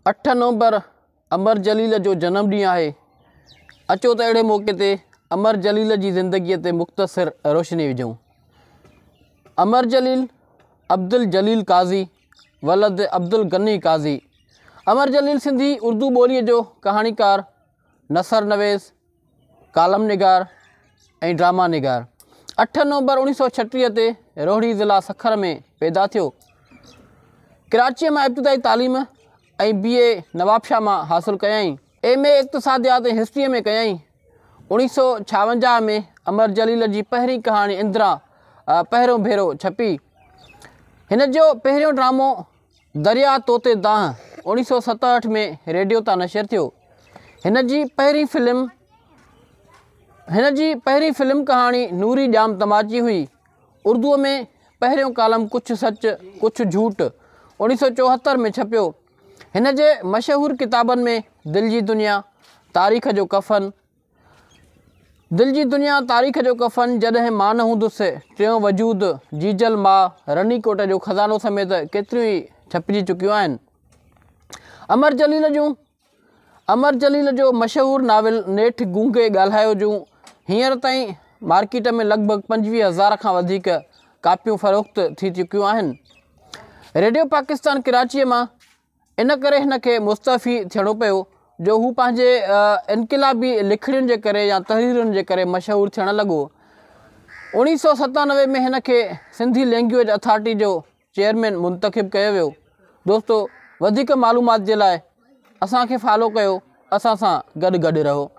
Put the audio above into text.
8 नवंबर अमर जलील जो जन्मॾींहुं आहे। अचो त अहिड़े मौक़े ते अमर जलील जी ज़िंदगीअ ते मुख़्तसिर रोशनी विझूं। अमर जलील अब्दुल जलील काज़ी वलद अब्दुल गनी काज़ी। अमर जलील सिंधी उर्दू ॿोलीअ जो कहाणीकार, नसर नवेस, कालम निगार ऐं ड्रामा निगार। 8 नवंबर 1936 ते रोहिड़ी ज़िला सखर में पैदा थियो। कराचीअ मां इब्तिदाई तालीम ऐं BA नवाबशाह मां हासिलु कयईं। MA इक़्तिसादियात ऐं हिस्ट्रीअ में कयईं। 1956 में अमर जलील जी पहिरीं कहाणी इंदिरा पहिरियों भेरो छपी। हिन जो पहिरियों ड्रामो दरिया तोते दाह 1967 में रेडियो तां नशर थियो। हिन जी पहिरीं फिल्म कहाणी नूरी जाम तमाची हुई। उर्दूअ में पहिरियों कालम कुछ सच कुछ झूठ 1974 में छपियो। हिन जे मशहूर किताबनि में दिल जी दुनिया, तारीख़ जो कफ़न, जॾहिं मां न हूंदुसि, टियों वजूद, जीजल मां, रनीकोट जो खज़ानो समेत केतिरियूं ई छपिजी चुकियूं आहिनि। अमर जलील जो मशहूर नाविल नेठि गूंगे ॻाल्हायो जूं हींअर ताईं मार्केट में लॻभॻि 25,000 खां वधीक कापियूं फ़रोख़्त थी चुकियूं आहिनि। रेडियो पाकिस्तान कराचीअ मां इन करे हिन खे मुस्तफ़ी थियणो पियो जो हू पंहिंजे इनक़िलाबी लिखड़ियुनि जे करे या तहरीरुनि जे करे मशहूरु थियणु लॻो। 1997 में हिन खे सिंधी लैंग्वेज अथॉरिटी जो चेयरमैन मुंतख़िब कयो वियो। दोस्तो, वधीक मालूमात जे लाइ असांखे फॉलो कयो, असां सां गॾु रहो।